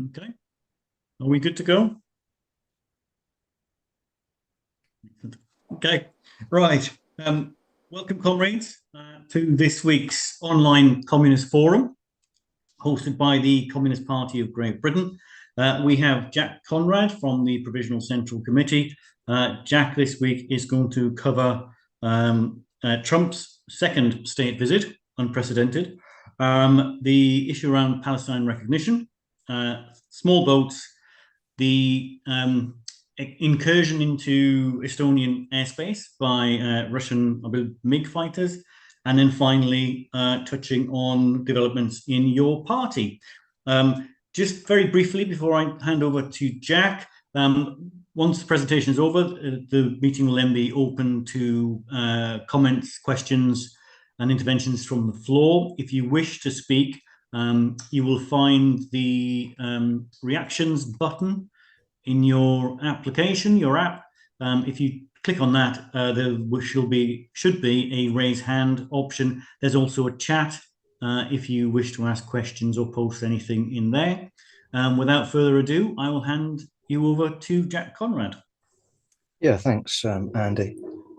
Okay, are we good to go? Okay, right. Welcome, comrades, to this week's online Communist Forum, hosted by the Communist Party of Great Britain. We have Jack Conrad from the Provisional Central Committee. Jack this week is going to cover Trump's second state visit, unprecedented, the issue around Palestine recognition, small boats, the incursion into Estonian airspace by Russian, I believe, MiG fighters, and then finally touching on developments in your party. Just very briefly before I hand over to Jack, once the presentation is over, the meeting will then be open to comments, questions, and interventions from the floor. If you wish to speak, you will find the reactions button in your application, your app. If you click on that, there should be a raise hand option. There's also a chat if you wish to ask questions or post anything in there. Without further ado, I will hand you over to Jack Conrad. Yeah, thanks, Andy.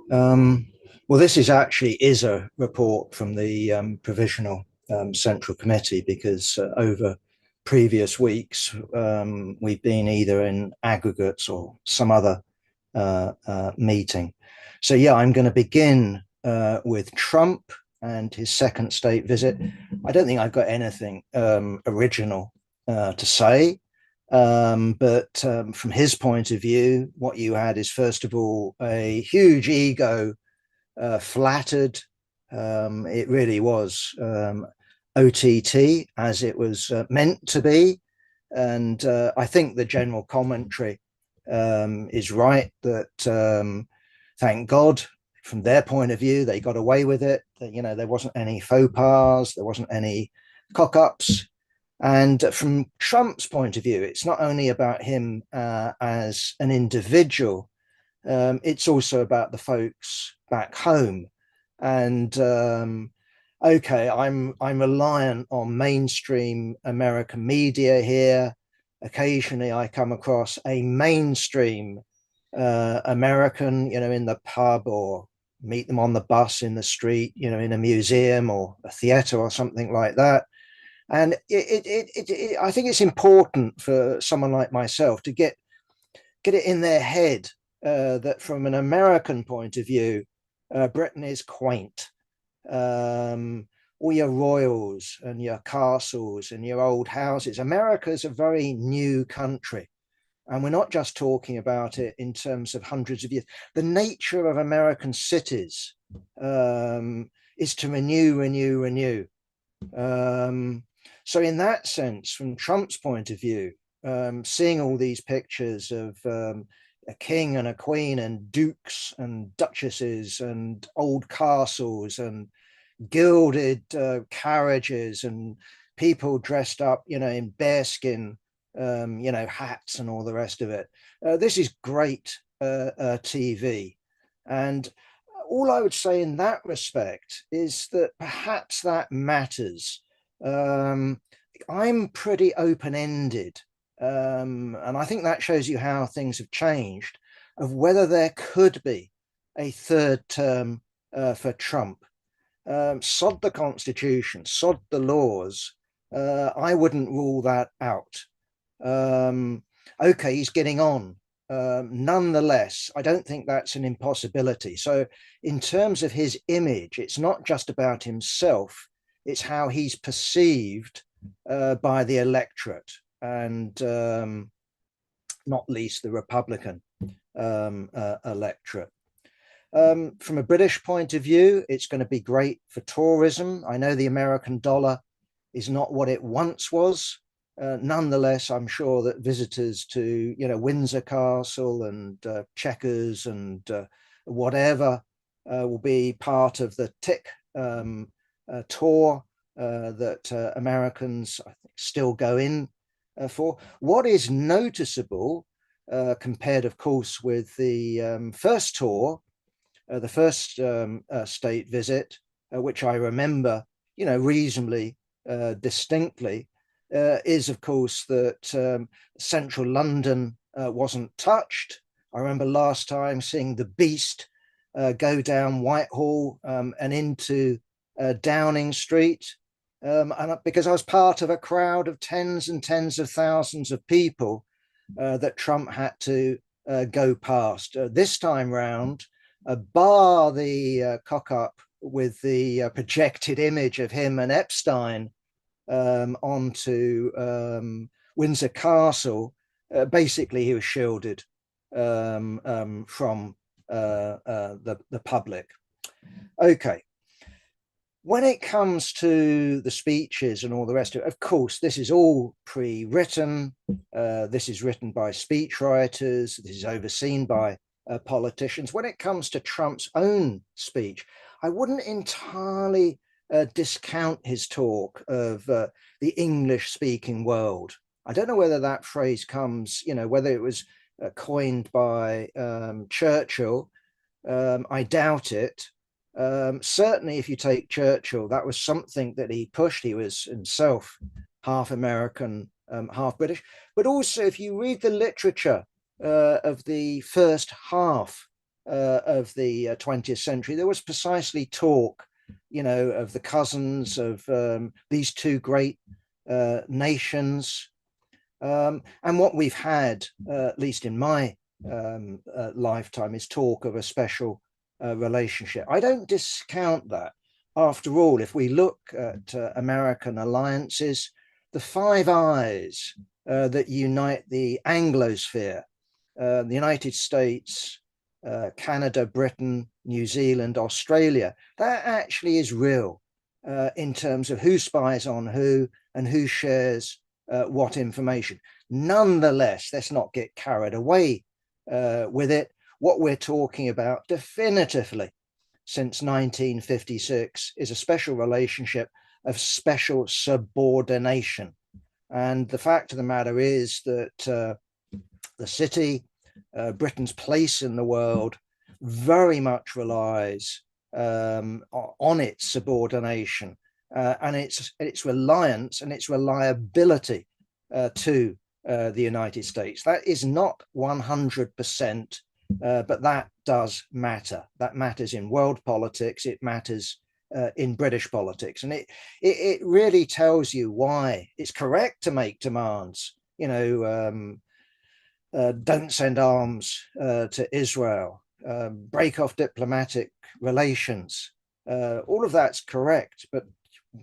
Well, this is a report from the Provisional Central Committee, because over previous weeks we've been either in aggregates or some other meeting. So yeah, I'm going to begin with Trump and his second state visit. I don't think I've got anything original to say. But from his point of view, what you had is, first of all, a huge ego flattered. It really was OTT, as it was meant to be. And I think the general commentary is right, that thank God, from their point of view, they got away with it. You know, there wasn't any faux pas, there wasn't any cock-ups. And from Trump's point of view, it's not only about him as an individual, it's also about the folks back home. And okay, I'm reliant on mainstream American media here. Occasionally I come across a mainstream American, in the pub, or meet them on the bus, in the street, in a museum or a theater or something like that. And I think it's important for someone like myself to get it in their head that from an American point of view, Britain is quaint. All your royals and your castles and your old houses. America's a very new country. And we're not just talking about it in terms of hundreds of years. The nature of American cities is to renew. So in that sense, from Trump's point of view, seeing all these pictures of a king and a queen and dukes and duchesses and old castles and gilded carriages and people dressed up, in bearskin, hats and all the rest of it. This is great TV. And all I would say in that respect is that perhaps that matters. I'm pretty open-ended, and I think that shows you how things have changed, of whether there could be a third term for Trump. Sod the Constitution, sod the laws. I wouldn't rule that out. Okay, he's getting on. Nonetheless, I don't think that's an impossibility. So in terms of his image, it's not just about himself, it's how he's perceived by the electorate, and not least the Republican electorate. From a British point of view, it's going to be great for tourism. I know the American dollar is not what it once was. Nonetheless, I'm sure that visitors to, Windsor Castle and Chequers and whatever will be part of the tick tour that Americans, I think, still go in for. What is noticeable, compared, of course, with the first tour, the first state visit, which I remember, reasonably distinctly, is, of course, that central London wasn't touched. I remember last time seeing the Beast go down Whitehall and into Downing Street. And because I was part of a crowd of tens and tens of thousands of people that Trump had to go past. This time round, bar the cock up with the projected image of him and Epstein onto Windsor Castle, basically he was shielded from the public. Okay. When it comes to the speeches and all the rest of course, this is all pre-written. This is written by speechwriters. This is overseen by politicians. When it comes to Trump's own speech, I wouldn't entirely discount his talk of the English-speaking world. I don't know whether that phrase comes, whether it was coined by Churchill. I doubt it. Certainly, if you take Churchill, that was something that he pushed. He was himself half American, half British. But also, if you read the literature of the first half of the 20th century, there was precisely talk, of the cousins of these two great nations. And what we've had, at least in my lifetime, is talk of a special relationship. I don't discount that. After all, if we look at American alliances, the Five Eyes that unite the Anglosphere, the United States, Canada, Britain, New Zealand, Australia, that actually is real in terms of who spies on who and who shares what information. Nonetheless, let's not get carried away with it. What we're talking about definitively since 1956 is a special relationship of special subordination. And the fact of the matter is that the city, Britain's place in the world, very much relies on its subordination and its reliance and its reliability to the United States. That is not 100%. But that does matter. That matters in world politics. It matters in British politics. And it really tells you why it's correct to make demands. Don't send arms to Israel, break off diplomatic relations. All of that's correct. But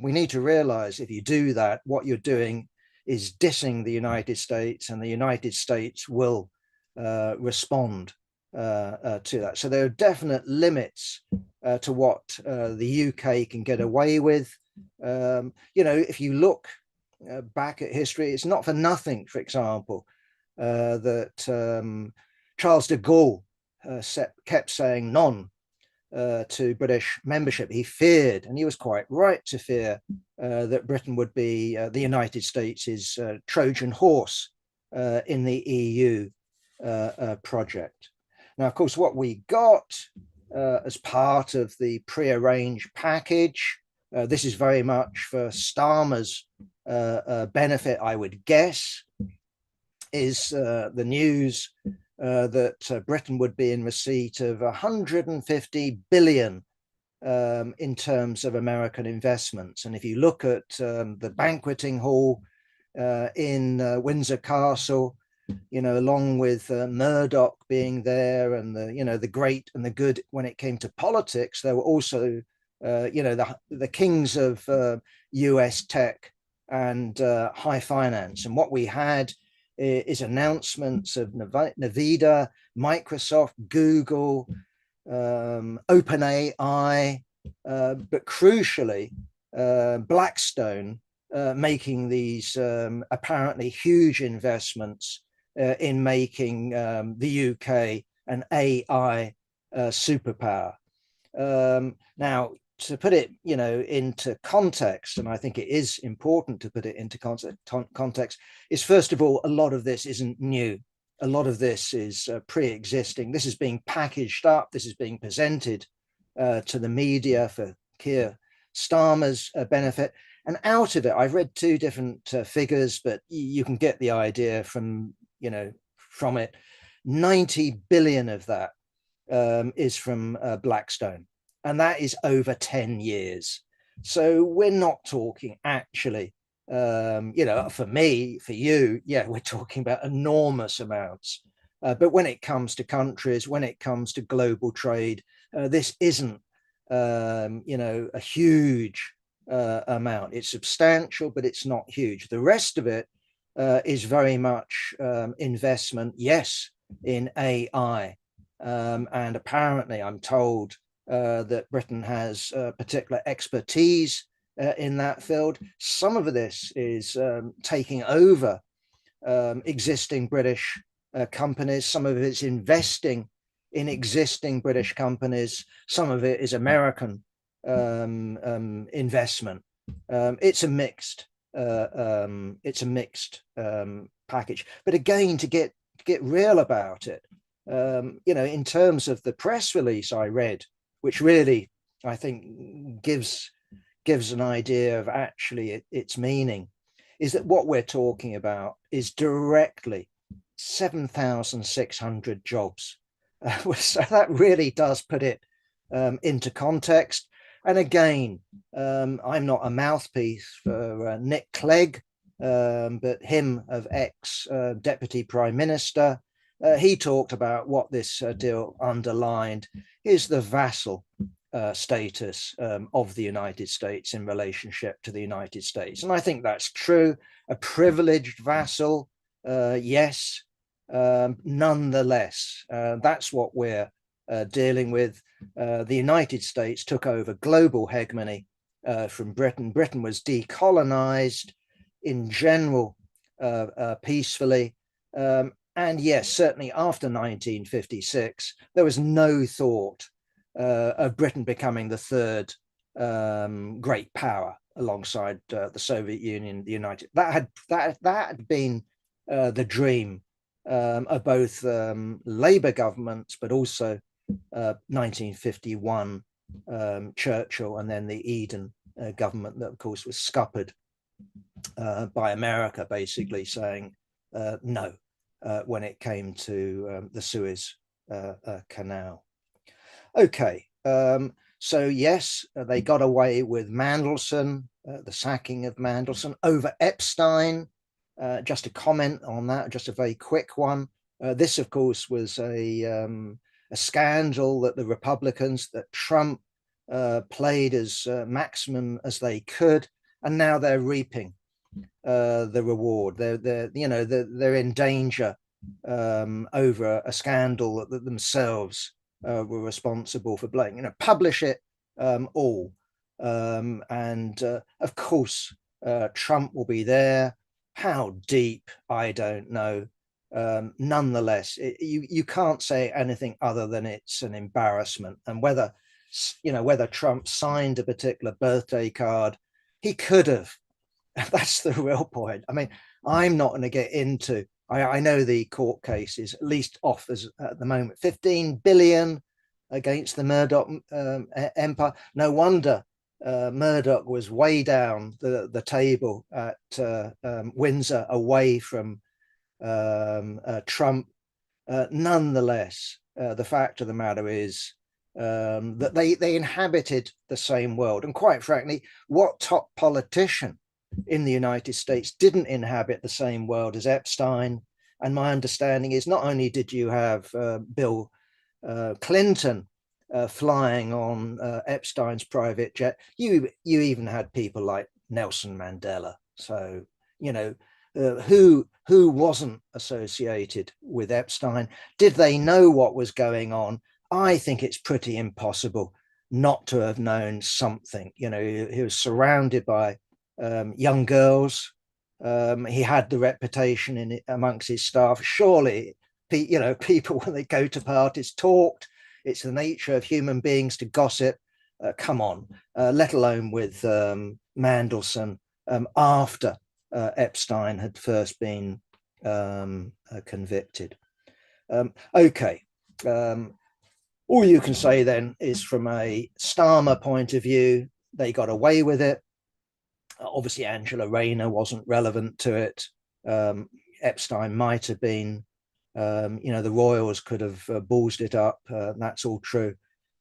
we need to realize if you do that, what you're doing is dissing the United States, and the United States will respond to that. So there are definite limits to what the UK can get away with. If you look back at history, it's not for nothing, for example, that Charles de Gaulle kept saying non to British membership. He feared, and he was quite right to fear, that Britain would be the United States' Trojan horse in the EU project. Now, of course, what we got as part of the prearranged package, this is very much for Starmer's benefit, I would guess, is the news that Britain would be in receipt of 150 billion in terms of American investments. And if you look at the banqueting hall in Windsor Castle, along with Murdoch being there, and the great and the good when it came to politics, there were also the kings of US tech and high finance. And what we had is announcements of Nvidia, Microsoft, Google, OpenAI, but crucially, Blackstone making these apparently huge investments in making the UK an AI superpower. Now, to put it, into context, and I think it is important to put it into context, is first of all, a lot of this isn't new. A lot of this is pre-existing. This is being packaged up. This is being presented to the media for Keir Starmer's benefit. And out of it, I've read two different figures, but you can get the idea from it. 90 billion of that is from Blackstone, and that is over 10 years. So we're not talking actually, for me, for you, yeah, we're talking about enormous amounts. But when it comes to countries, when it comes to global trade, this isn't, a huge amount. It's substantial, but it's not huge. The rest of it is very much investment, yes, in AI. And apparently, I'm told that Britain has particular expertise in that field. Some of this is taking over existing British companies. Some of it's investing in existing British companies. Some of it is American investment. It's a mixed package. But again, to get real about it, in terms of the press release I read, which really I think gives an idea of actually its meaning, is that what we're talking about is directly 7,600 jobs. So that really does put it into context. And again, I'm not a mouthpiece for Nick Clegg, but him of ex-Deputy Prime Minister. He talked about what this deal underlined is the vassal status of the United States in relationship to the United States. And I think that's true. A privileged vassal, yes, nonetheless, that's what we're dealing with. The United States took over global hegemony from Britain. Britain was decolonized in general peacefully. And yes, certainly after 1956, there was no thought of Britain becoming the third great power alongside the Soviet Union, the United. That had been the dream of both Labour governments, but also 1951 Churchill, and then the Eden government that, of course, was scuppered by America, basically saying no when it came to the Suez Canal. Okay, so yes, they got away with Mandelson, the sacking of Mandelson, over Epstein. Just a comment on that, just a very quick one. This, of course, was a scandal that the Republicans, that Trump played as maximum as they could, and now they're reaping the reward. They're in danger over a scandal that themselves were responsible for blaming. Publish it all, and of course Trump will be there. How deep, I don't know. Nonetheless, you can't say anything other than it's an embarrassment. And whether Trump signed a particular birthday card, he could have. That's the real point. I mean, I'm not going to get into. I know the court case is at least off as at the moment 15 billion against the Murdoch empire. No wonder Murdoch was way down the table at Windsor, away from Trump. Nonetheless, the fact of the matter is that they inhabited the same world. And quite frankly, what top politician in the United States didn't inhabit the same world as Epstein? And my understanding is not only did you have Bill Clinton flying on Epstein's private jet, you even had people like Nelson Mandela. So, who wasn't associated with Epstein? Did they know what was going on? I think it's pretty impossible not to have known something. He was surrounded by young girls. He had the reputation amongst his staff. Surely, people, when they go to parties, talked. It's the nature of human beings to gossip. Come on, let alone with Mandelson after Epstein had first been convicted. Okay. All you can say then is, from a Starmer point of view, they got away with it. Obviously, Angela Rayner wasn't relevant to it. Epstein might have been. The royals could have ballsed it up. That's all true.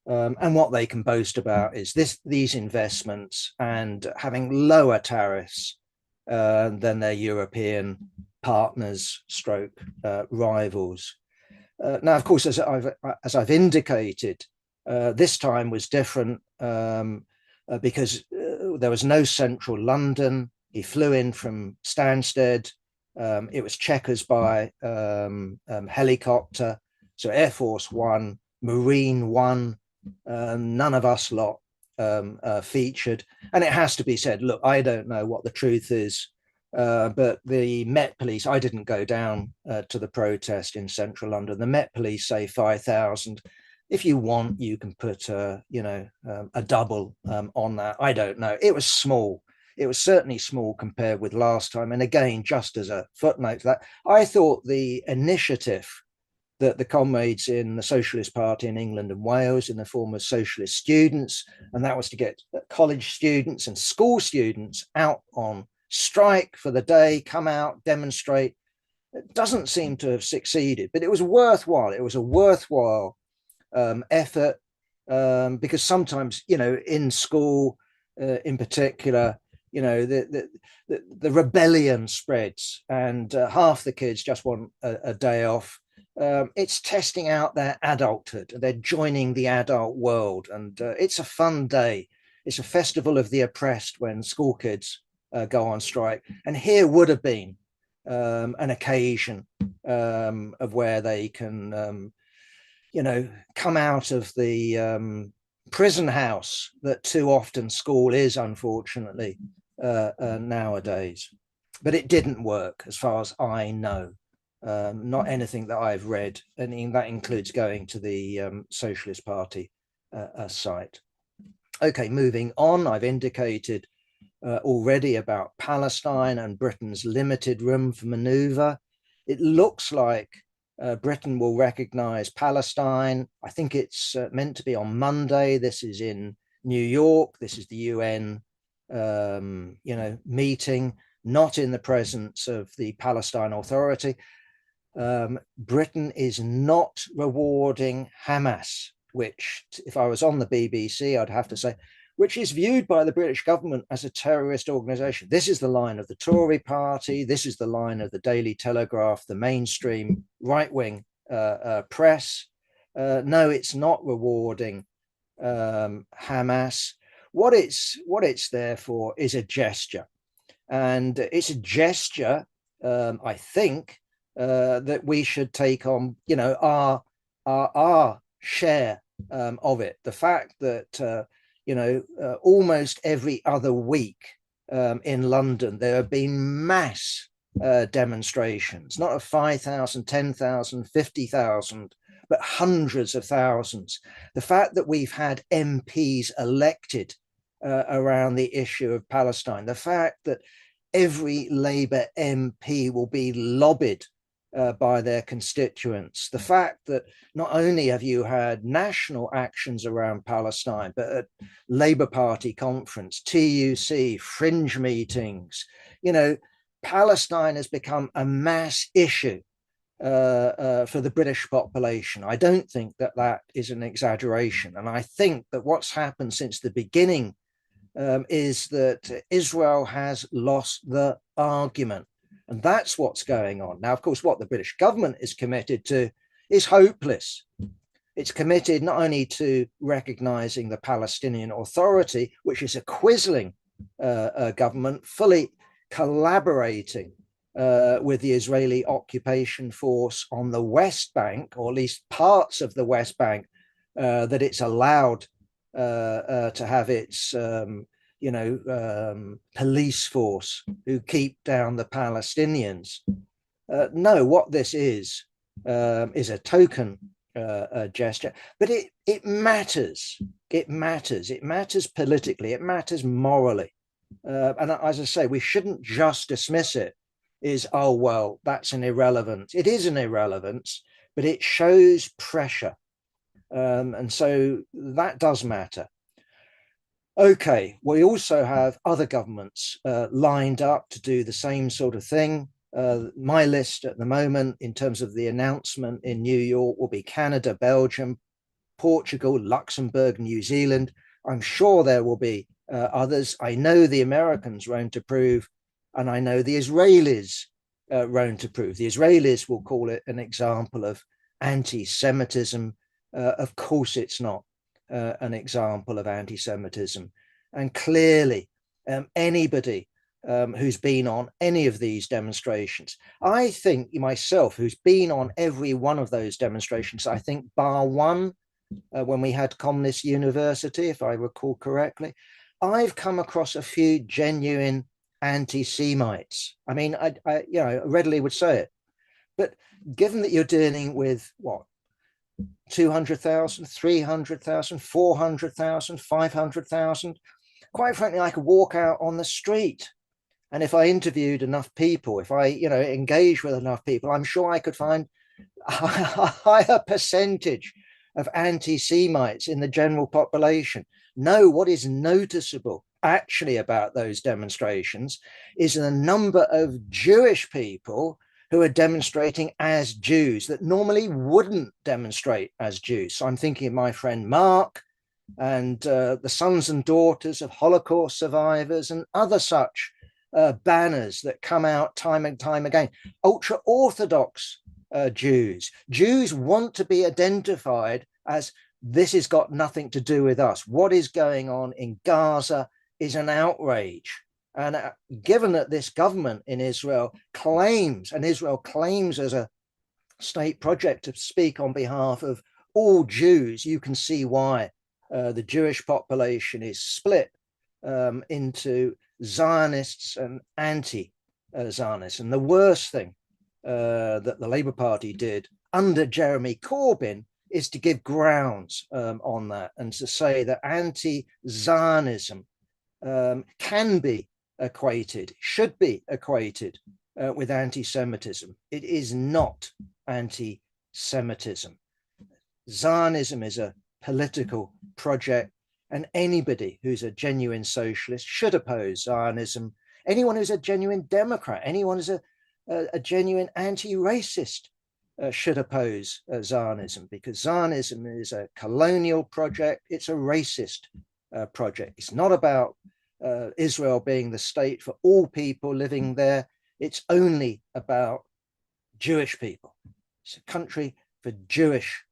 And what they can boast about is these investments and having lower tariffs than their European partners stroke rivals. Now, of course, as I've indicated, this time was different because there was no central London. He flew in from Stansted. It was Chequers by helicopter. So Air Force One, Marine One, none of us lot featured. And it has to be said, look, I don't know what the truth is, but the Met Police, I didn't go down to the protest in central London. The Met Police say 5,000. If you want, you can put a double on that. I don't know. It was small. It was certainly small compared with last time. And again, just as a footnote to that, I thought the initiative that the comrades in the Socialist Party in England and Wales, in the form of socialist students, and that was to get college students and school students out on strike for the day, come out, demonstrate. It doesn't seem to have succeeded, but it was worthwhile. It was a worthwhile effort because sometimes, in school in particular, the rebellion spreads and half the kids just want a day off. It's testing out their adulthood. They're joining the adult world, and it's a fun day. It's a festival of the oppressed when school kids go on strike. And here would have been an occasion of where they can, come out of the prison house that too often school is, unfortunately, nowadays. But it didn't work as far as I know. Not anything that I've read, and that includes going to the Socialist Party site. Okay, moving on, I've indicated already about Palestine and Britain's limited room for maneuver. It looks like Britain will recognize Palestine. I think it's meant to be on Monday. This is in New York. This is the UN, meeting, not in the presence of the Palestine Authority. Britain is not rewarding Hamas, which, if I was on the BBC, I'd have to say, which is viewed by the British government as a terrorist organization. This is the line of the Tory party. This is the line of the Daily Telegraph, the mainstream right-wing press. No, it's not rewarding Hamas. What it's there for is a gesture. And it's a gesture, I think, that we should take on, our share of it. The fact that, almost every other week in London, there have been mass demonstrations, not of 5,000, 10,000, 50,000, but hundreds of thousands. The fact that we've had MPs elected around the issue of Palestine, the fact that every Labour MP will be lobbied by their constituents, the fact that not only have you had national actions around Palestine, but at Labour Party conference, TUC, fringe meetings, Palestine has become a mass issue for the British population. I don't think that is an exaggeration. And I think that what's happened since the beginning is that Israel has lost the argument. And that's what's going on. Now, of course, what the British government is committed to is hopeless. It's committed not only to recognizing the Palestinian Authority, which is a quisling government, fully collaborating with the Israeli occupation force on the West Bank, or at least parts of the West Bank, that it's allowed to have its police force who keep down the Palestinians. No, what this is a token gesture, but it matters. It matters. It matters politically. It matters morally. And as I say, we shouldn't just dismiss it as, oh, well, that's an irrelevance. It is an irrelevance, but it shows pressure. And so that does matter. Okay, we also have other governments lined up to do the same sort of thing. My list at the moment, in terms of the announcement in New York, will be Canada, Belgium, Portugal, Luxembourg, New Zealand. I'm sure there will be others. I know the Americans won't approve, and I know the Israelis won't approve. The Israelis will call it an example of anti-Semitism. Of course, it's not an example of anti-Semitism. And clearly, anybody who's been on any of these demonstrations, I think myself, who's been on every one of those demonstrations, I think bar one, when we had Communist University, if I recall correctly, I've come across a few genuine anti-Semites. I mean, I readily would say it. But given that you're dealing with what, 200,000, 300,000, 400,000, 500,000, quite frankly, I could walk out on the street. And if I interviewed enough people, if I, engaged with enough people, I'm sure I could find a higher percentage of anti-Semites in the general population. No, what is noticeable actually about those demonstrations is the number of Jewish people who are demonstrating as Jews that normally wouldn't demonstrate as Jews. So I'm thinking of my friend Mark and the sons and daughters of Holocaust survivors and other such banners that come out time and time again. Ultra-Orthodox Jews. Jews want to be identified as this has got nothing to do with us. What is going on in Gaza is an outrage. And given that this government in Israel claims, and Israel claims as a state project to speak on behalf of all Jews, you can see why the Jewish population is split into Zionists and anti-Zionists. And the worst thing that the Labour Party did under Jeremy Corbyn is to give grounds on that and to say that anti-Zionism can be equated, should be equated with anti-Semitism. It is not anti-Semitism. Zionism is a political project, and anybody who's a genuine socialist should oppose Zionism. Anyone who's a genuine Democrat, anyone who's a genuine anti-racist should oppose Zionism, because Zionism is a colonial project. It's a racist project. It's not about Israel being the state for all people living there. It's only about Jewish people. It's a country for Jewish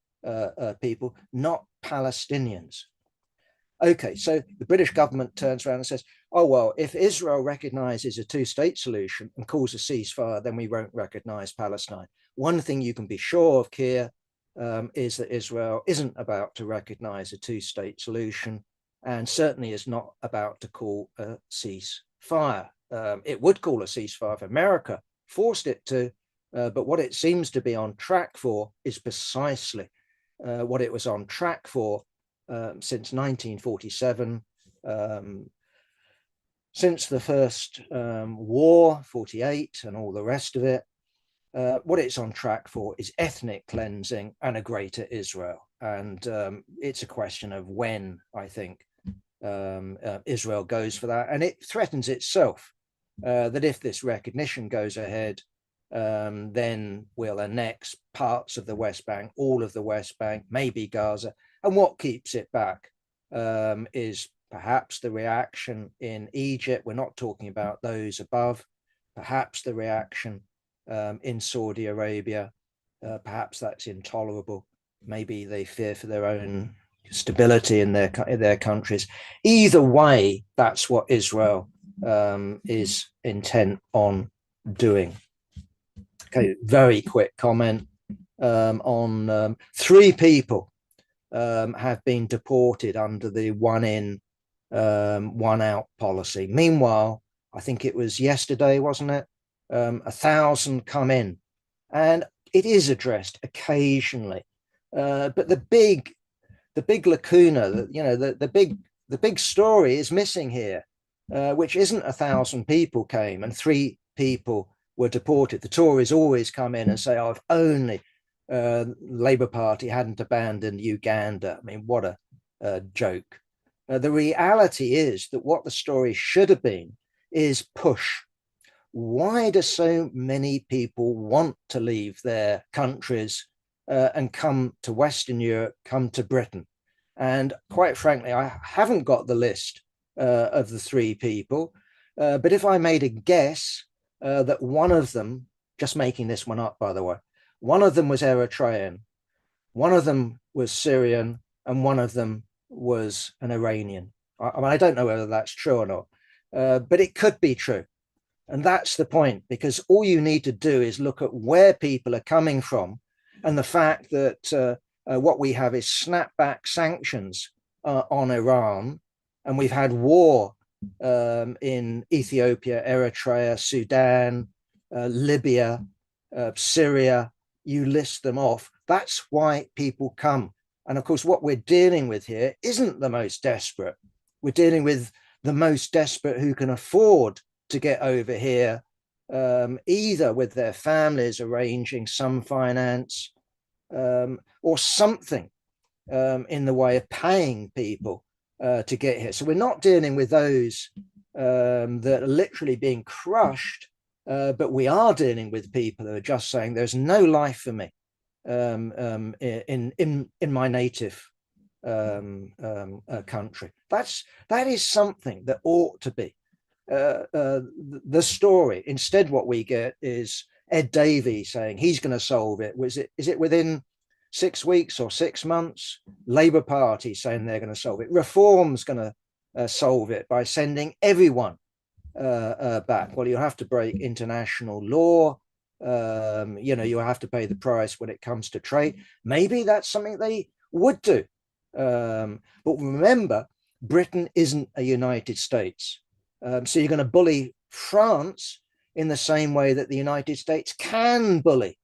people, not Palestinians. Okay, so the British government turns around and says, oh, well, if Israel recognizes a two-state solution and calls a ceasefire, then we won't recognize Palestine. One thing you can be sure of, Keir, is that Israel isn't about to recognize a two-state solution, and certainly is not about to call a ceasefire. It would call a ceasefire if America forced it to, but what it seems to be on track for is precisely what it was on track for since 1947, since the first war, 48, and all the rest of it. What it's on track for is ethnic cleansing and a greater Israel. And it's a question of when, I think, Israel goes for that. And it threatens itself that if this recognition goes ahead, then we'll annex parts of the West Bank, all of the West Bank, maybe Gaza. And what keeps it back is perhaps the reaction in Egypt. We're not talking about those above. Perhaps the reaction in Saudi Arabia. Perhaps that's intolerable. Maybe they fear for their own stability in their countries. Either way, that's what Israel is intent on doing. Okay, very quick comment on 3 people have been deported under the one in, one out policy. Meanwhile, I think it was yesterday, wasn't it? 1,000 come in, and it is addressed occasionally. But the big lacuna, the big story is missing here, which isn't 1,000 people came and 3 people were deported. The Tories always come in and say, oh, if only Labour Party hadn't abandoned Uganda. I mean, what a joke. The reality is that what the story should have been is push. Why do so many people want to leave their countries and come to Western Europe, come to Britain? And quite frankly, I haven't got the list of the three people, but if I made a guess that one of them, just making this one up, by the way, one of them was Eritrean, one of them was Syrian, and one of them was an Iranian. I don't know whether that's true or not, but it could be true. And that's the point, because all you need to do is look at where people are coming from and the fact that what we have is snapback sanctions on Iran. And we've had war in Ethiopia, Eritrea, Sudan, Libya, Syria. You list them off. That's why people come. And of course, what we're dealing with here isn't the most desperate. We're dealing with the most desperate who can afford to get over here, either with their families arranging some finance or something in the way of paying people to get here. So we're not dealing with those that are literally being crushed, but we are dealing with people who are just saying there's no life for me in my native country. That is something that ought to be the story. Instead, what we get is Ed Davey saying he's going to solve it. Is it within 6 weeks or 6 months? Labour Party saying they're going to solve it. Reform's going to solve it by sending everyone back. Well, you have to break international law. You have to pay the price when it comes to trade. Maybe that's something they would do. But remember, Britain isn't a United States. So you're going to bully France in the same way that the United States can bully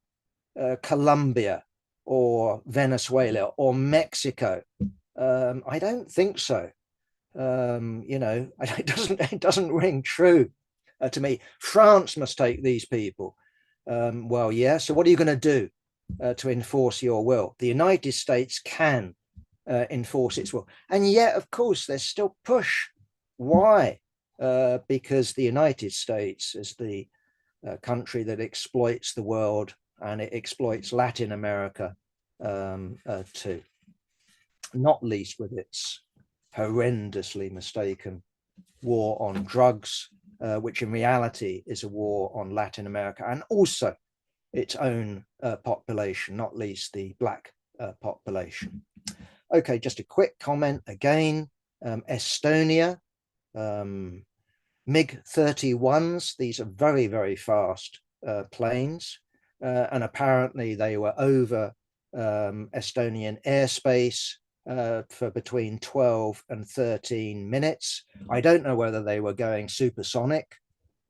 Colombia or Venezuela or Mexico. I don't think so. It doesn't ring true to me. France must take these people. Well, yeah. So what are you going to do to enforce your will? The United States can enforce its will. And yet, of course, there's still push. Why? Because the United States is the country that exploits the world, and it exploits Latin America too, not least with its horrendously mistaken war on drugs, which in reality is a war on Latin America and also its own population, not least the Black population. Okay, just a quick comment again. Estonia, MiG-31s, these are very, very fast planes, and apparently they were over Estonian airspace for between 12 and 13 minutes. I don't know whether they were going supersonic.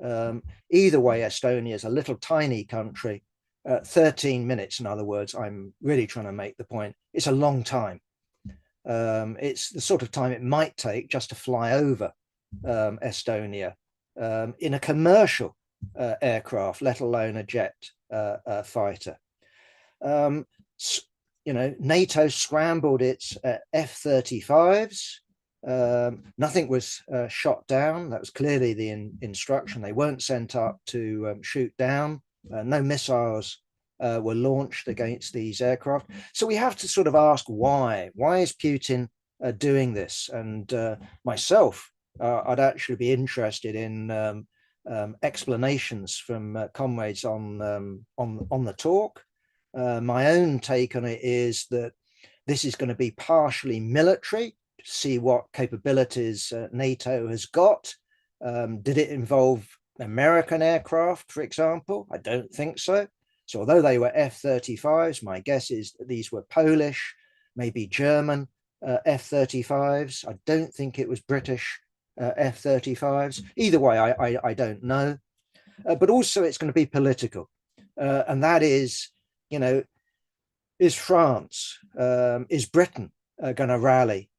Either way, Estonia is a little tiny country. 13 minutes, in other words, I'm really trying to make the point. It's a long time. It's the sort of time it might take just to fly over Estonia in a commercial aircraft, let alone a jet fighter. NATO scrambled its F-35s. Nothing was shot down. That was clearly the instruction. They weren't sent up to shoot down. No missiles were launched against these aircraft. So we have to sort of ask why. Why is Putin doing this? And myself, I'd actually be interested in explanations from comrades on the talk. My own take on it is that this is going to be partially military, to see what capabilities NATO has got. Did it involve American aircraft, for example? I don't think so. So although they were F-35s, my guess is that these were Polish, maybe German F-35s. I don't think it was British F-35s. Either way, I don't know. But also it's going to be political. And that is, is France, is Britain going to rally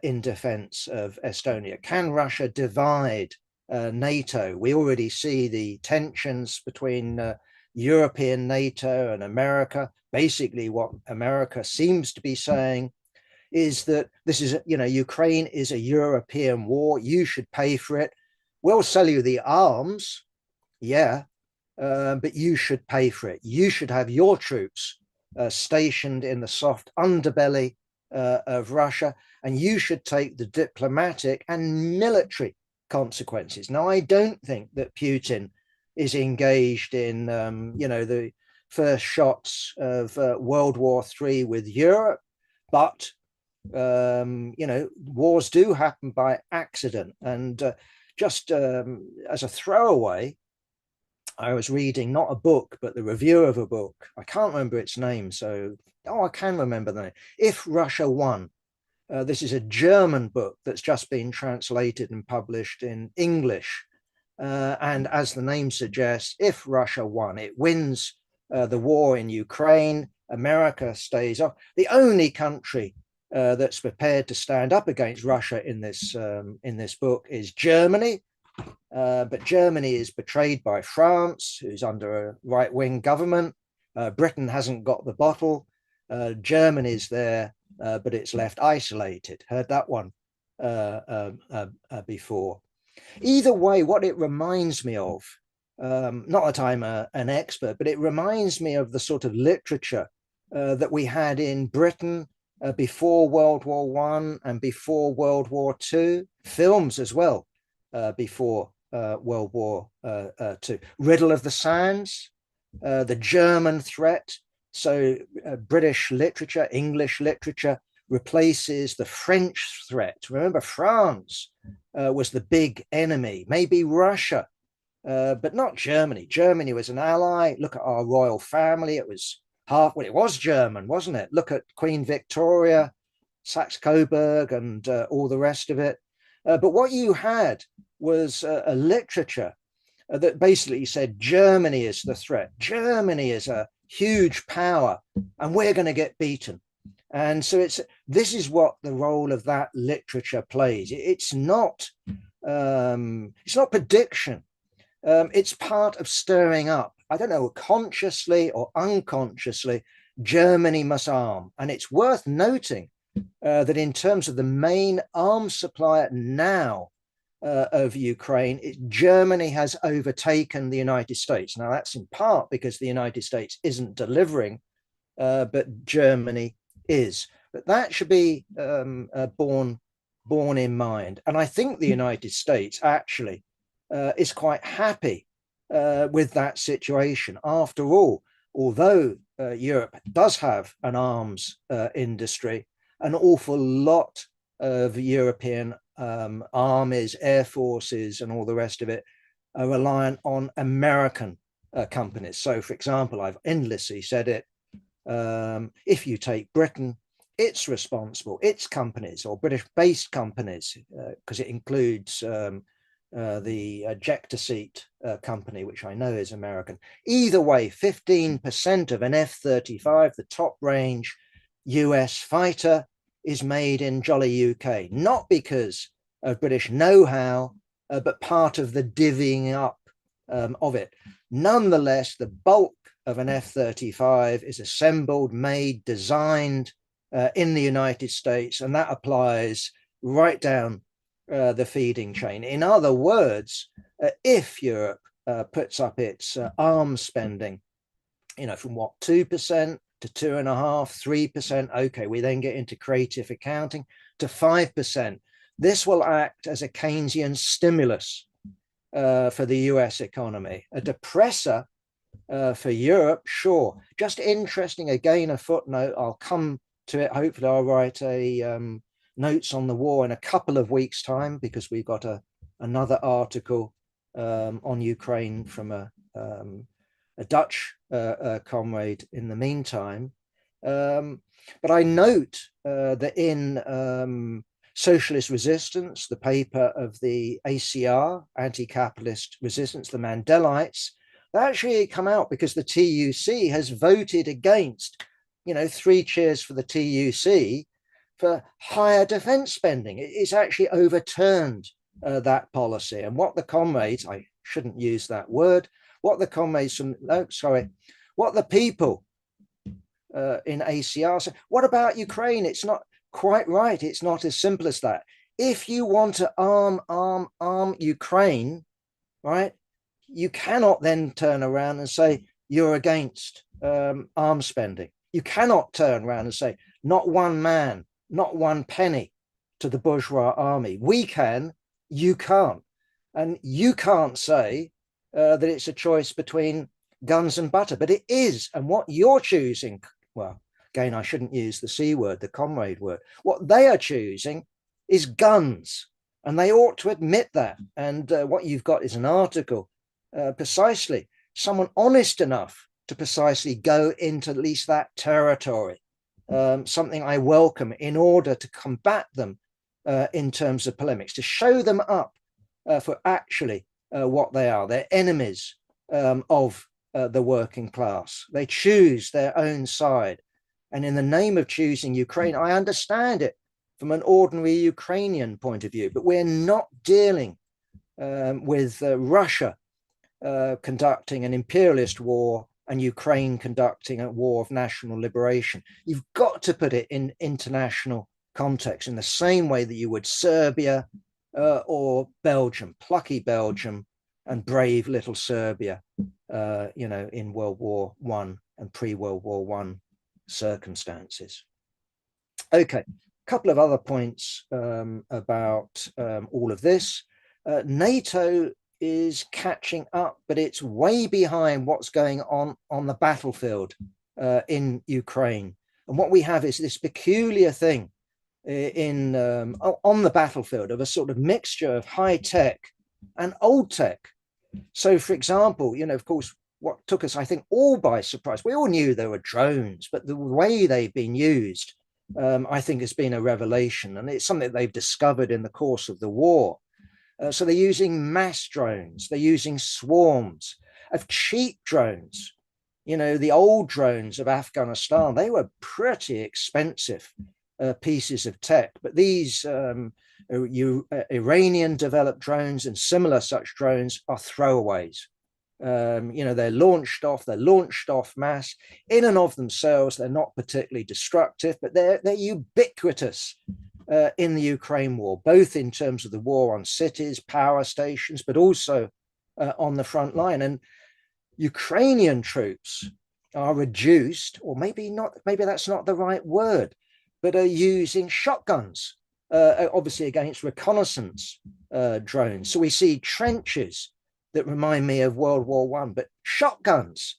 in defense of Estonia? Can Russia divide NATO? We already see the tensions between European NATO and America. Basically, what America seems to be saying is that this is, Ukraine is a European war. You should pay for it. We'll sell you the arms, yeah, but you should pay for it. You should have your troops stationed in the soft underbelly of Russia, and you should take the diplomatic and military consequences. Now, I don't think that Putin is engaged in, the first shots of World War III with Europe, but wars do happen by accident. And just as a throwaway, I was reading not a book, but the review of a book. I can't remember its name. I can remember the name. If Russia Won. This is a German book that's just been translated and published in English. And as the name suggests, if Russia won, it wins the war in Ukraine, America stays off. The only country that's prepared to stand up against Russia in this book is Germany. But Germany is betrayed by France, who's under a right-wing government. Britain hasn't got the bottle. Germany's there, but it's left isolated. Heard that one before. Either way, what it reminds me of, not that I'm an expert, but it reminds me of the sort of literature that we had in Britain before World War I and before World War II, films as well before World War II. Riddle of the Sands, the German threat. So British literature, English literature replaces the French threat. Remember, France was the big enemy, maybe Russia, but not Germany. Germany was an ally. Look at our royal family. It was it was German, wasn't it? Look at Queen Victoria, Saxe-Coburg, and all the rest of it. But what you had was a literature that basically said Germany is the threat. Germany is a huge power, and we're going to get beaten. And so this is what the role of that literature plays. It's not prediction. It's part of stirring up. I don't know, consciously or unconsciously, Germany must arm. And it's worth noting that in terms of the main arms supplier now of Ukraine, Germany has overtaken the United States. Now, that's in part because the United States isn't delivering, but Germany is. But that should be borne in mind. And I think the United States actually is quite happy with that situation. After all, although Europe does have an arms industry, an awful lot of European armies, air forces, and all the rest of it are reliant on American companies. So, for example, I've endlessly said it. If you take Britain, it's responsible, its companies or British-based companies, because it includes the ejector seat company, which I know is American. Either way, 15% of an F-35, the top range US fighter, is made in jolly UK, not because of British know-how, but part of the divvying up of it. Nonetheless, the bulk of an F-35 is assembled, made, designed in the United States, and that applies right down the feeding chain. In other words, if Europe puts up its arms spending, from what, 2% to 2.5%, 3%, okay, we then get into creative accounting, to 5%. This will act as a Keynesian stimulus for the US economy, a depressor for Europe, sure. Just interesting, again, a footnote, I'll come to it. Hopefully I'll write a notes on the war in a couple of weeks' time, because we've got another article on Ukraine from a Dutch comrade in the meantime. But I note that in Socialist Resistance, the paper of the ACR, Anti-Capitalist Resistance, the Mandelites, they actually come out because the TUC has voted against, 3 cheers for the TUC, for higher defense spending. It's actually overturned that policy. And what the comrades, I shouldn't use that word, what the people in ACR say, what about Ukraine? It's not, quite right. It's not as simple as that. If you want to arm Ukraine, right, you cannot then turn around and say you're against arms spending. You cannot turn around and say not one man, not one penny to the bourgeois army. We can, you can't. And you can't say that it's a choice between guns and butter, but it is. And what you're choosing, well, again, I shouldn't use the C word, the comrade word. What they are choosing is guns, and they ought to admit that. And what you've got is an article, precisely someone honest enough to precisely go into at least that territory, something I welcome in order to combat them in terms of polemics, to show them up for actually what they are. They're enemies of the working class. They choose their own side. And in the name of choosing Ukraine, I understand it from an ordinary Ukrainian point of view, but we're not dealing with Russia conducting an imperialist war and Ukraine conducting a war of national liberation. You've got to put it in international context in the same way that you would Serbia or Belgium, plucky Belgium and brave little Serbia, in World War I and pre-World War I circumstances. Okay, a couple of other points about all of this. NATO is catching up, but it's way behind what's going on the battlefield in Ukraine. And what we have is this peculiar thing on the battlefield of a sort of mixture of high tech and old tech. So, for example, of course, what took us, I think, all by surprise, we all knew there were drones, but the way they've been used, I think, has been a revelation. And it's something they've discovered in the course of the war. So they're using mass drones, they're using swarms of cheap drones. The old drones of Afghanistan, they were pretty expensive pieces of tech, but these Iranian developed drones and similar such drones are throwaways. They're launched off mass. In and of themselves, they're not particularly destructive, but they're ubiquitous in the Ukraine war, both in terms of the war on cities, power stations, but also on the front line. And Ukrainian troops are reduced, or maybe that's not the right word, but are using shotguns, obviously against reconnaissance drones. So we see trenches that remind me of World War I, but shotguns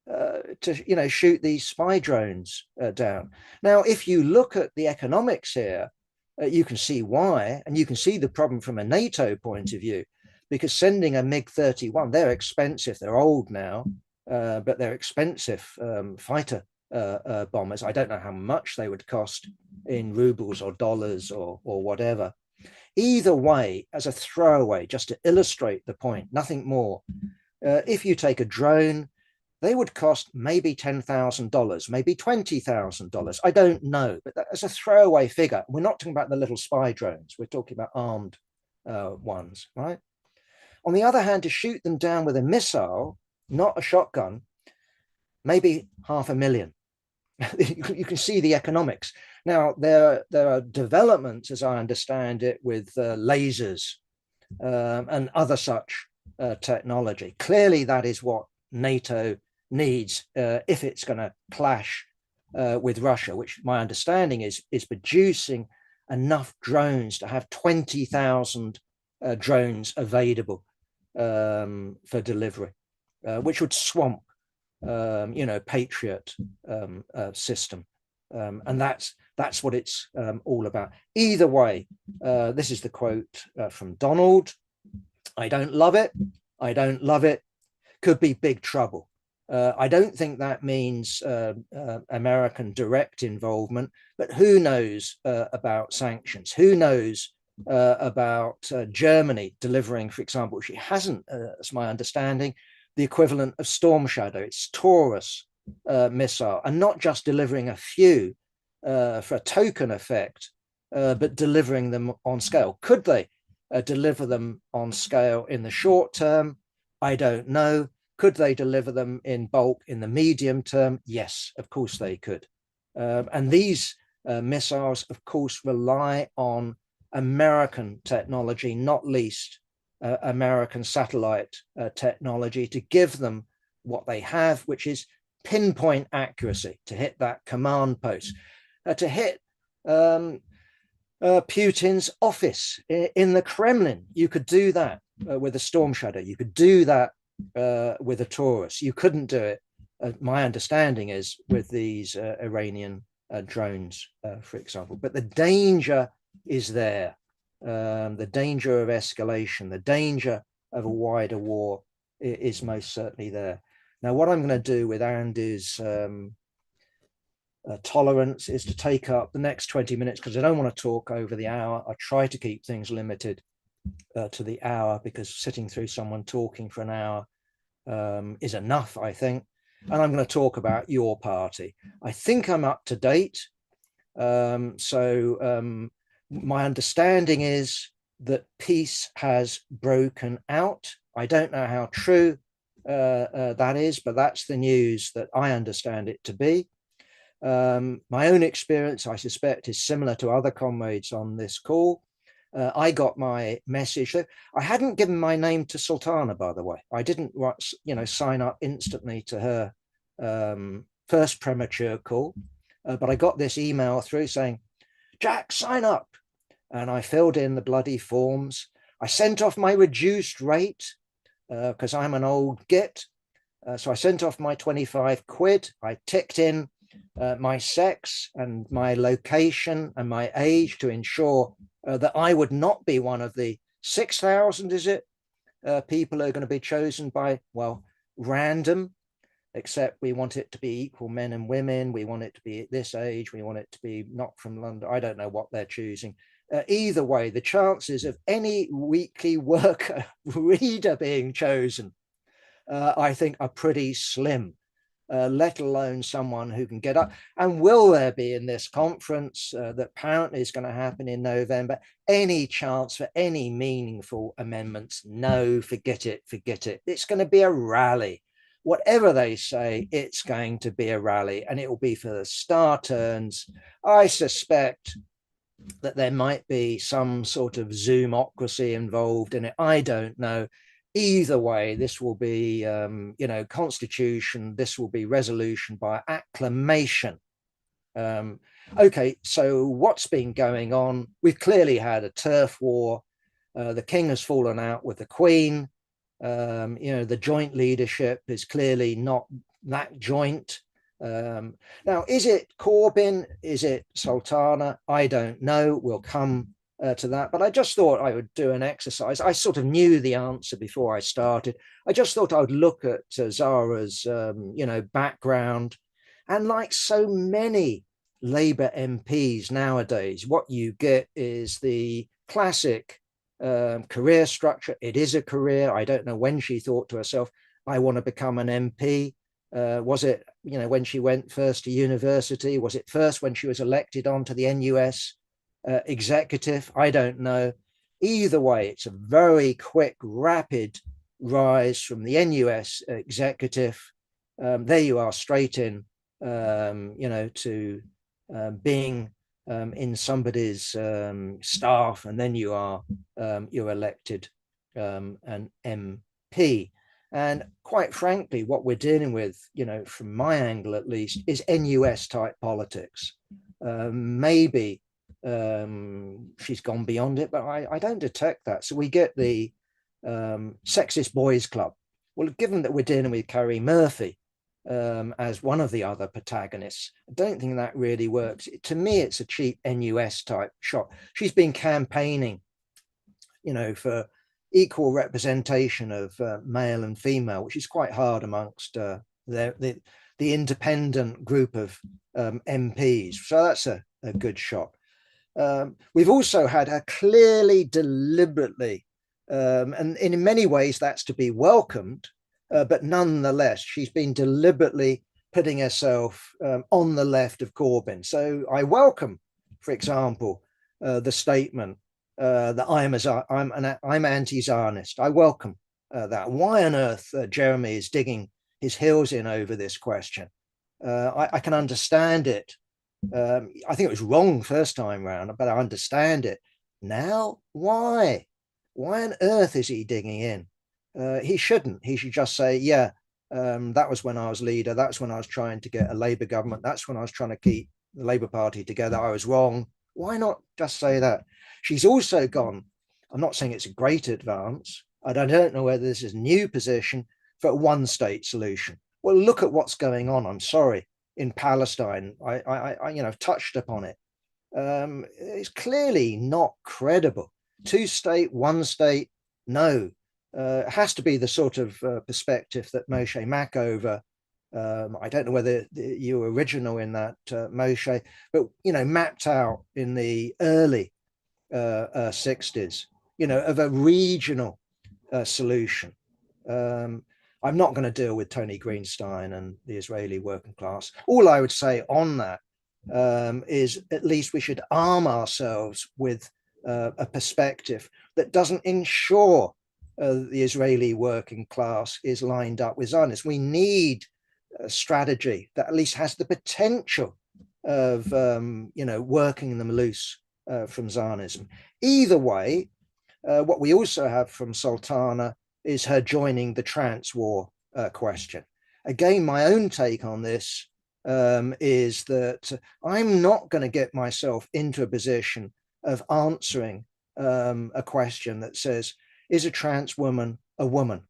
to shoot these spy drones down. Now, if you look at the economics here, you can see why, and you can see the problem from a NATO point of view, because sending a MiG-31, they're expensive, they're old now, but they're expensive fighter bombers. I don't know how much they would cost in rubles or dollars or whatever. Either way, as a throwaway, just to illustrate the point, nothing more. If you take a drone, they would cost maybe $10,000, maybe $20,000. I don't know, but that's a throwaway figure. We're not talking about the little spy drones. We're talking about armed ones, right? On the other hand, to shoot them down with a missile, not a shotgun, maybe $500,000. You can see the economics. Now, there are developments, as I understand it, with lasers and other such technology. Clearly, that is what NATO needs if it's going to clash with Russia, which my understanding is producing enough drones to have 20,000 drones available for delivery, which would swamp Patriot system. And that's what it's all about. Either way, this is the quote from Donald. I don't love it. I don't love it. Could be big trouble. I don't think that means American direct involvement, but who knows about sanctions? Who knows about Germany delivering, for example, she hasn't, as my understanding, the equivalent of Storm Shadow, it's Taurus missile, and not just delivering a few for a token effect, but delivering them on scale. Could they deliver them on scale in the short term? I don't know. Could they deliver them in bulk in the medium term? Yes, of course they could. And these missiles, of course, rely on American technology, not least American satellite technology, to give them what they have, which is pinpoint accuracy, to hit that command post, to hit Putin's office in the Kremlin. You could do that with a Storm Shadow. You could do that with a Taurus. You couldn't do it, my understanding is, with these Iranian drones, for example. But the danger is there. The danger of escalation, the danger of a wider war is most certainly there. Now, what I'm going to do with Andy's tolerance is to take up the next 20 minutes, because I don't want to talk over the hour. I try to keep things limited to the hour, because sitting through someone talking for an hour is enough, I think. And I'm going to talk about your party. I think I'm up to date. My understanding is that peace has broken out. I don't know how true that is, but that's the news that I understand it to be. My own experience, I suspect, is similar to other comrades on this call. I got my message. I hadn't given my name to Sultana, by the way. I didn't, sign up instantly to her first premature call, but I got this email through saying, "Jack, sign up." And I filled in the bloody forms. I sent off my reduced rate because I'm an old git. So I sent off my 25 quid. I ticked in my sex and my location and my age to ensure that I would not be one of the 6,000, is it, people who are going to be chosen by, well, random, except we want it to be equal men and women. We want it to be at this age. We want it to be not from London. I don't know what they're choosing. Either way, the chances of any weekly worker reader being chosen, I think, are pretty slim. Let alone someone who can get up. And will there be in this conference that apparently is going to happen in November any chance for any meaningful amendments? No, forget it, forget it. It's going to be a rally. Whatever they say, it's going to be a rally, and it will be for the star turns. I suspect that there might be some sort of Zoomocracy involved in it. I don't know. Either way, this will be, constitution. This will be resolution by acclamation. Okay, so what's been going on? We've clearly had a turf war. The king has fallen out with the queen. The joint leadership is clearly not that joint. Now, is it Corbyn? Is it Sultana? I don't know. We'll come to that, but I just thought I would do an exercise. I sort of knew the answer before I started. I just thought I would look at Zara's, background, and like so many Labour MPs nowadays, what you get is the classic career structure. It is a career. I don't know when she thought to herself, "I want to become an MP." Was it, when she went first to university? Was it first when she was elected onto the NUS executive? I don't know. Either way, it's a very quick, rapid rise from the NUS executive. There you are, straight in, to being in somebody's staff, and then you're elected an MP. And quite frankly, what we're dealing with, from my angle at least, is NUS type politics. Maybe she's gone beyond it, but I don't detect that. So we get the sexist boys club. Well, given that we're dealing with Carrie Murphy as one of the other protagonists, I don't think that really works. To me, it's a cheap NUS type shot. She's been campaigning, for equal representation of male and female, which is quite hard amongst the independent group of MPs. So that's a good shot. We've also had her clearly, deliberately, and in many ways that's to be welcomed, but nonetheless, she's been deliberately putting herself on the left of Corbyn. So I welcome, for example, the statement that I'm anti-Zionist. I welcome that. Why on earth Jeremy is digging his heels in over this question? I can understand it I think it was wrong first time round, but I understand it. Now, why? Why on earth is he digging in? He shouldn't. He should just say, yeah, that was when I was leader. That's when I was trying to get a Labour government. That's when I was trying to keep the Labour Party together. I was wrong. Why not just say that? She's also gone. I'm not saying it's a great advance. I don't know whether this is a new position for a one-state solution. Well, look at what's going on. I'm sorry, in Palestine. I touched upon it. It's clearly not credible. Two-state, one-state, no. It has to be the sort of perspective that Moshe Machover, I don't know whether you were original in that, Moshe, but, mapped out in the early 60s, of a regional solution. I'm not going to deal with Tony Greenstein and the Israeli working class. All I would say on that is at least we should arm ourselves with a perspective that doesn't ensure the Israeli working class is lined up with Zionists. We need a strategy that at least has the potential of, working them loose from Zionism. Either way, what we also have from Sultana is her joining the trans-war question. Again, my own take on this is that I'm not going to get myself into a position of answering a question that says, is a trans woman a woman?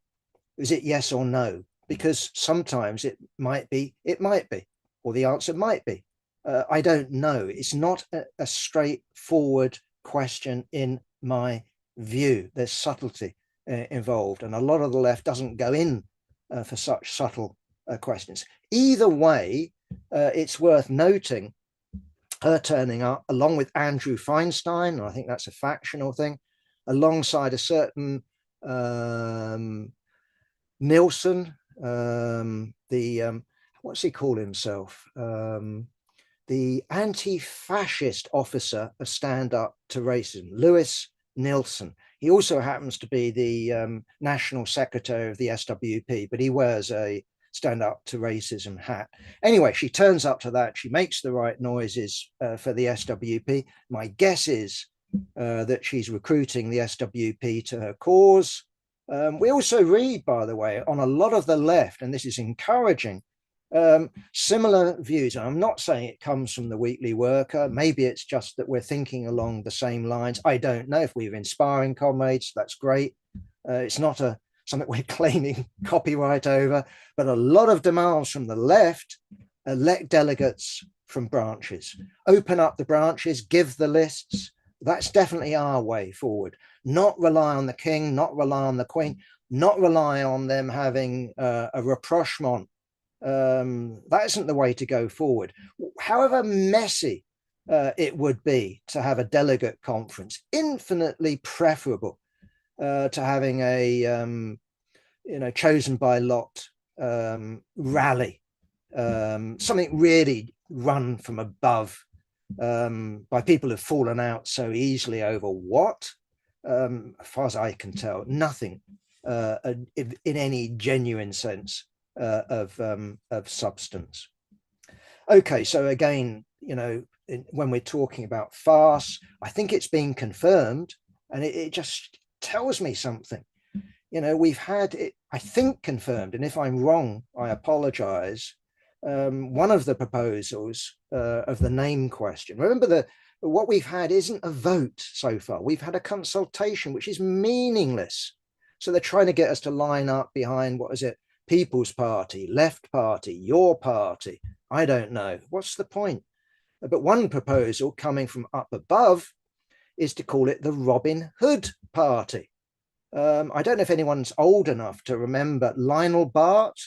Is it yes or no? Because sometimes it might be, or the answer might be. I don't know. It's not a straightforward question in my view. There's subtlety involved, and a lot of the left doesn't go in for such subtle questions. Either way, it's worth noting her turning up along with Andrew Feinstein, and I think that's a factional thing, alongside a certain Nilsson, what's he call himself? The anti-fascist officer of Stand Up to Racism, Lewis Nilsson. He also happens to be the national secretary of the SWP, but he wears a Stand Up to Racism hat. Anyway, she turns up to that. She makes the right noises for the SWP. My guess is that she's recruiting the SWP to her cause. We also read, by the way, on a lot of the left, and this is encouraging, similar views. I'm not saying it comes from the Weekly Worker. Maybe it's just that we're thinking along the same lines. I don't know. If we're inspiring comrades, that's great. It's not something we're claiming copyright over, but a lot of demands from the left: elect delegates from branches, open up the branches, give the lists. That's definitely our way forward. Not rely on the king, not rely on the queen, not rely on them having a rapprochement. That isn't the way to go forward. However messy it would be to have a delegate conference, infinitely preferable to having a chosen by lot rally, something really run from above by people who've fallen out so easily over what, as far as I can tell, nothing in any genuine sense of substance. Okay, so again, when we're talking about farce, I think it's been confirmed, and it just tells me something. We've had it, I think, confirmed, and if I'm wrong, I apologize. One of the proposals of the name question. Remember, what we've had isn't a vote so far. We've had a consultation, which is meaningless. So they're trying to get us to line up behind, what is it? People's Party, Left Party, your party. I don't know. What's the point? But one proposal coming from up above is to call it the Robin Hood Party. I don't know if anyone's old enough to remember Lionel Bart.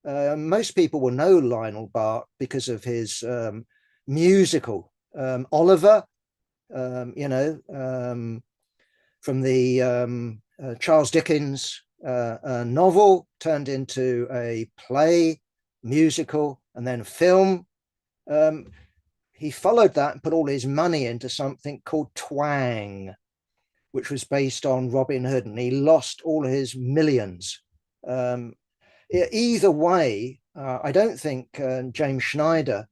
Most people will know Lionel Bart because of his musical Oliver, from the Charles Dickens novel turned into a play, musical, and then film. He followed that and put all his money into something called Twang, which was based on Robin Hood, and he lost all his millions. Either way, I don't think James Schneider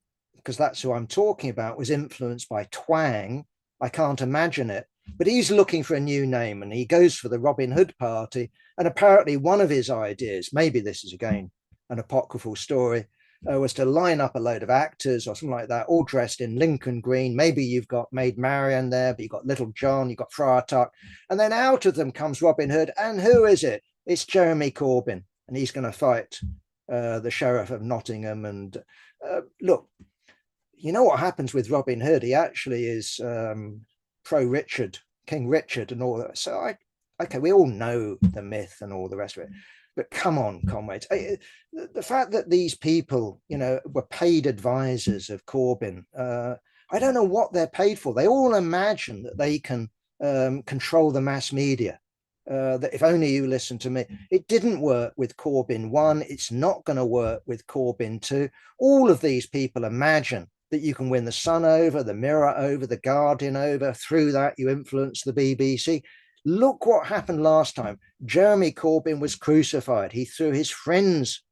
because that's who I'm talking about, was influenced by twang. I can't imagine it. But he's looking for a new name, and he goes for the Robin Hood party. And apparently one of his ideas, maybe this is again an apocryphal story, was to line up a load of actors or something like that, all dressed in Lincoln green. Maybe you've got Maid Marian there, but you've got Little John, you've got Friar Tuck. And then out of them comes Robin Hood. And who is it? It's Jeremy Corbyn. And he's going to fight the Sheriff of Nottingham. And look, you know what happens with Robin Hood? He actually is pro Richard, King Richard and all that. So okay, we all know the myth and all the rest of it. But come on, comrades. The fact that these people, were paid advisors of Corbyn, I don't know what they're paid for. They all imagine that they can control the mass media. That if only you listen to me. It didn't work with Corbyn 1. It's not going to work with Corbyn 2. All of these people imagine that you can win the Sun over, the Mirror over, the Guardian over. Through that, you influence the BBC. Look what happened last time. Jeremy Corbyn was crucified. He threw his friends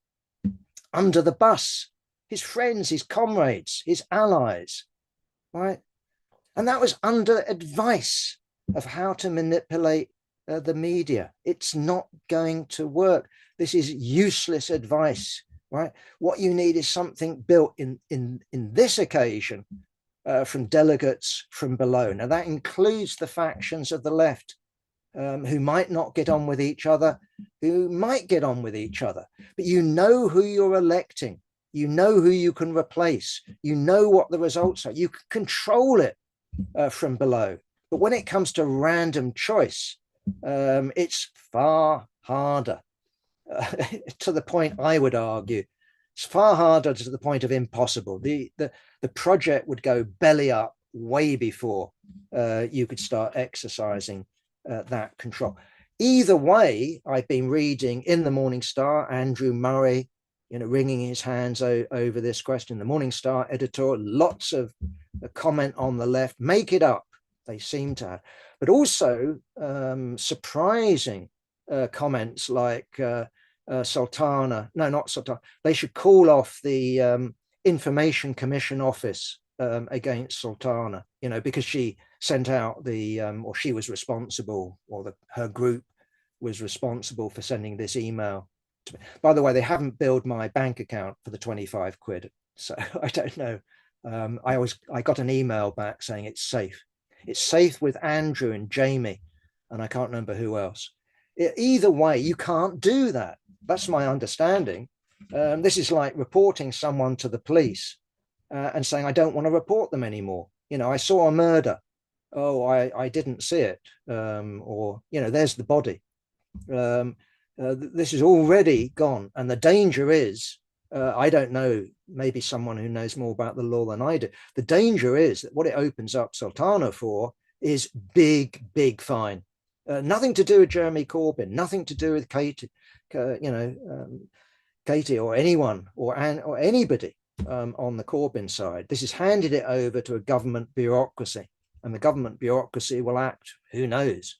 under the bus, his friends, his comrades, his allies, right? And that was under advice of how to manipulate the media. It's not going to work. This is useless advice, right? What you need is something built in this occasion from delegates from below. Now that includes the factions of the left, who might not get on with each other, who might get on with each other, but you know who you're electing, you know who you can replace, you know what the results are, you can control it from below. But when it comes to random choice, it's far harder, to the point, I would argue, it's far harder to the point of impossible. The project would go belly up way before you could start exercising that control. Either way, I've been reading in the Morning Star, Andrew Murray, wringing his hands over this question. The Morning Star editor, lots of comment on the left, make it up. They seem to have, but also surprising comments like Sultana. No, not Sultana. They should call off the Information Commission office against Sultana, because she sent out or she was responsible, or her group was responsible for sending this email to me. By the way, they haven't billed my bank account for the 25 quid. So I don't know. I got an email back saying it's safe. It's safe with Andrew and Jamie, and I can't remember who else. Either way, you can't do that. That's my understanding. This is like reporting someone to the police and saying, I don't want to report them anymore. I saw a murder. Oh, I didn't see it. Or, there's the body. This is already gone. And the danger is, I don't know, maybe someone who knows more about the law than I do. The danger is that what it opens up Sultana for is big, big fine. Nothing to do with Jeremy Corbyn, nothing to do with Katie, Katie or anyone or anybody on the Corbyn side. This has handed it over to a government bureaucracy, and the government bureaucracy will act. Who knows?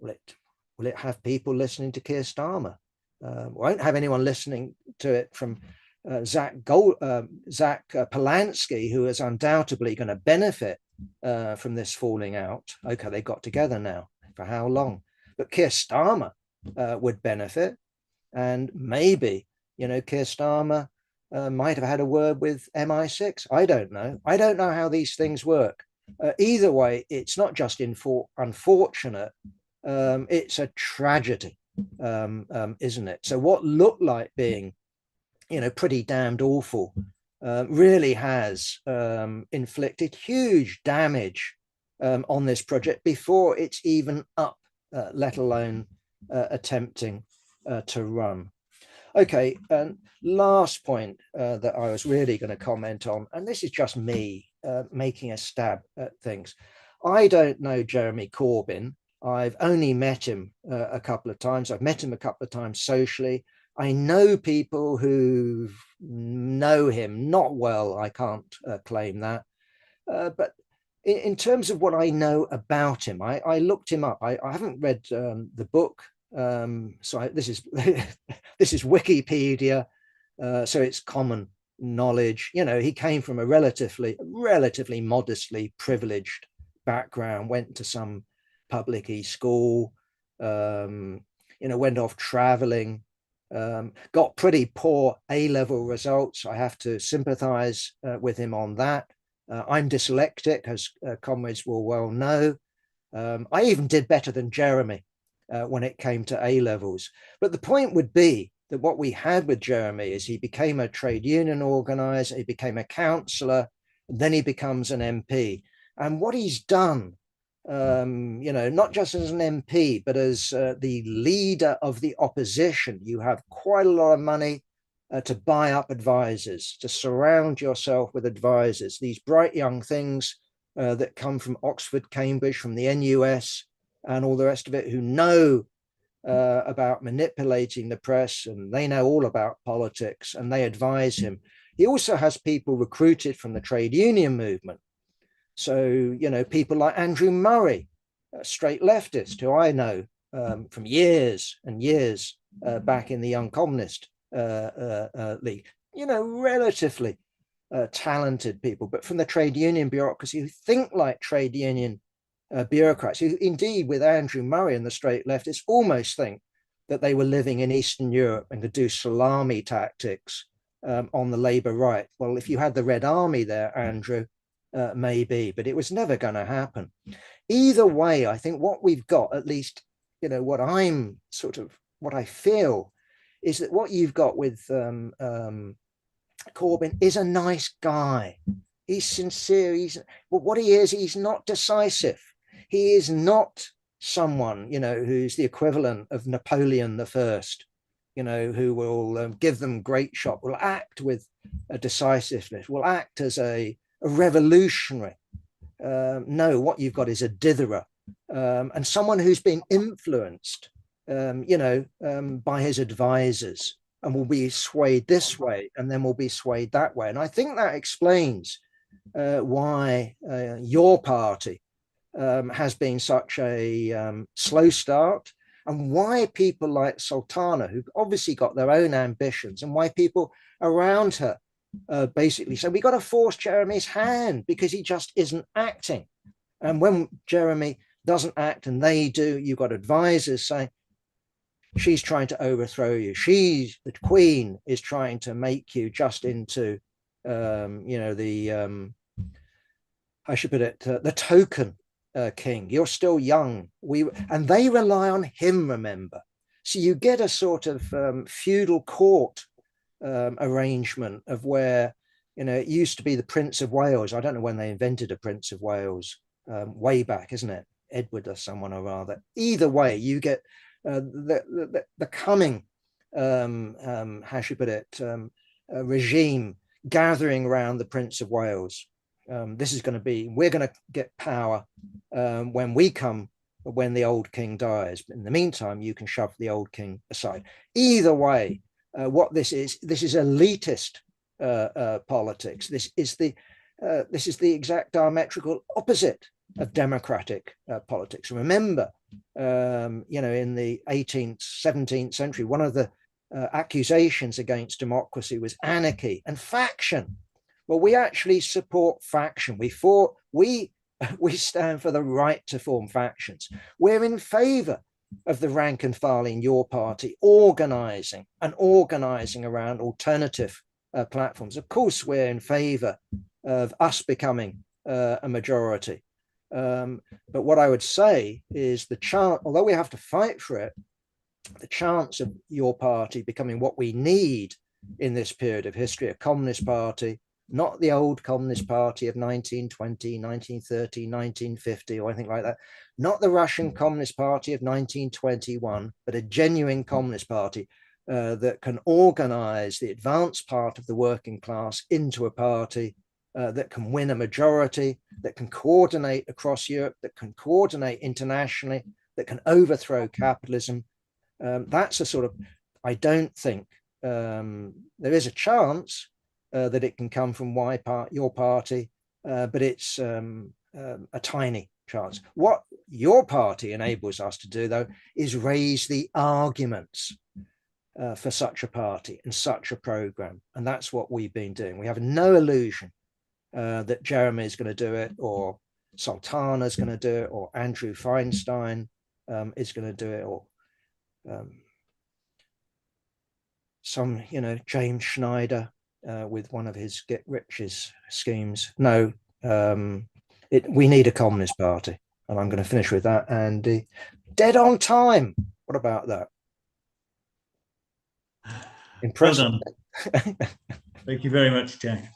Will it have people listening to Keir Starmer? Won't have anyone listening to it from Zach Polanski, who is undoubtedly going to benefit from this falling out. Okay, they got together now. For how long? But Keir Starmer would benefit, and maybe Keir Starmer might have had a word with MI6. I don't know. I don't know how these things work. Either way, it's not just unfortunate. It's a tragedy, isn't it? So what looked like being, pretty damned awful, really has inflicted huge damage on this project before it's even up, let alone attempting to run. Okay, and last point that I was really going to comment on, and this is just me making a stab at things. I don't know Jeremy Corbyn. I've only met him a couple of times. I've met him a couple of times socially. I know people who know him, not well, I can't claim that. But in terms of what I know about him, I looked him up. I haven't read the book. So this is this is Wikipedia, so it's common knowledge. You know, he came from a relatively modestly privileged background, went to some public school, you know, went off traveling, got pretty poor A-level results. I have to sympathize with him on that. I'm dyslexic, as comrades will well know. I even did better than Jeremy when it came to A-levels. But the point would be that what we had with Jeremy is he became a trade union organizer, he became a councillor, and then he becomes an MP. And what he's done, you know, not just as an MP, but as the leader of the opposition, you have quite a lot of money to buy up advisors, to surround yourself with advisors, these bright young things that come from Oxford, Cambridge, from the NUS, and all the rest of it, who know about manipulating the press, and they know all about politics, and they advise him. He also has people recruited from the trade union movement. So, you know, people like Andrew Murray, a straight leftist, who I know from years and years back in the Young Communist League, you know, relatively talented people, but from the trade union bureaucracy, who think like trade union bureaucrats, who indeed, with Andrew Murray and the straight leftists, almost think that they were living in Eastern Europe and could do salami tactics on the Labour right. Well, if you had the Red Army there, Andrew, maybe, but it was never going to happen. Either way, I think what we've got, at least, you know, what I feel is that what you've got with Corbyn is a nice guy. He's sincere. But what he is, he's not decisive. He is not someone, you know, who's the equivalent of Napoleon I, you know, who will give them great shock, will act with a decisiveness, will act as a revolutionary. No, what you've got is a ditherer, and someone who's been influenced, you know, by his advisors, and will be swayed this way and then will be swayed that way. And I think that explains why your party has been such a slow start, and why people like Sultana, who've obviously got their own ambitions, and why people around her basically say, we got to force Jeremy's hand because he just isn't acting. And when Jeremy doesn't act and they do, you've got advisors saying, she's trying to overthrow you. She's, the Queen is trying to make you just into, you know, the, I should put it, the token king. You're still young. And they rely on him, remember. So you get a sort of feudal court arrangement of where, you know, it used to be the Prince of Wales. I don't know when they invented a Prince of Wales, way back, isn't it? Edward or someone or other. Either way, you get the coming, how should I put it, regime gathering around the Prince of Wales. This is going to be, we're going to get power when we come, when the old king dies. But in the meantime, you can shove the old king aside. Either way, what this is elitist politics. This is the exact diametrical opposite of democratic politics. Remember, you know, in the 18th, 17th century, one of the accusations against democracy was anarchy and faction. Well, we actually support faction. We stand for the right to form factions. We're in favor of the rank and file in your party organizing around alternative platforms. Of course, we're in favor of us becoming a majority. But what I would say is the chance, although we have to fight for it, the chance of your party becoming what we need in this period of history, a communist party, not the old Communist Party of 1920, 1930, 1950, or anything like that, not the Russian Communist Party of 1921, but a genuine Communist Party that can organize the advanced part of the working class into a party that can win a majority, that can coordinate across Europe, that can coordinate internationally, that can overthrow capitalism. That's a sort of, I don't think there is a chance that it can come from your party, but it's a tiny chance. What your party enables us to do, though, is raise the arguments. for such a party and such a program. And that's what we've been doing. We have no illusion that Jeremy is going to do it, or Sultana is going to do it, or Andrew Feinstein is going to do it, or some, James Schneider with one of his get riches schemes. No, we need a Communist Party. And I'm going to finish with that, Andy. Dead on time. What about that? Impressive. Well done. Thank you very much, Jack.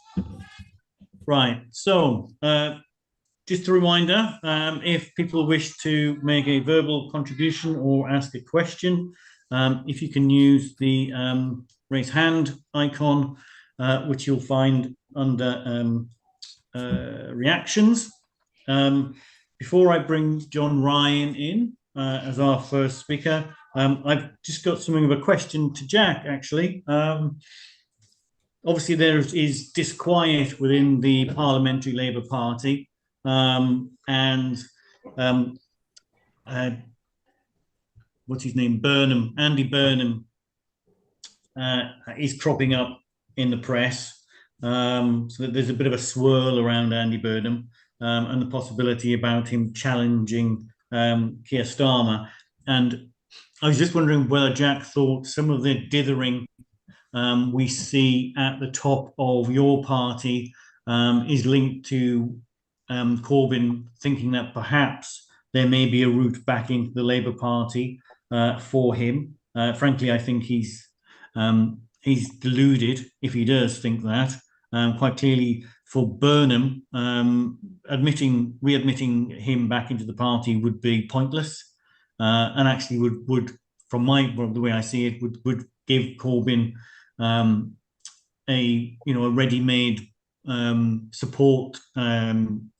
Right. So, just a reminder, if people wish to make a verbal contribution or ask a question, if you can use the raise hand icon, which you'll find under reactions. Before I bring John Ryan in as our first speaker, I've just got something of a question to Jack, actually. Obviously, there is disquiet within the Parliamentary Labour Party, and what's his name? Burnham, Andy Burnham, is cropping up in the press. So that there's a bit of a swirl around Andy Burnham and the possibility about him challenging Keir Starmer. And I was just wondering whether Jack thought some of the dithering we see at the top of your party is linked to Corbyn thinking that perhaps there may be a route back into the Labour Party for him. Frankly, I think he's deluded if he does think that. Quite clearly, for Burnham, readmitting him back into the party would be pointless, and actually would from the way I see it, would give Corbyn a ready-made support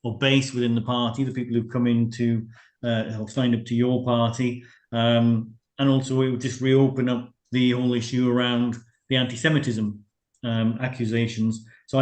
or base within the party, the people who've come into have signed up to your party, and also it would just reopen up the whole issue around the anti-Semitism accusations.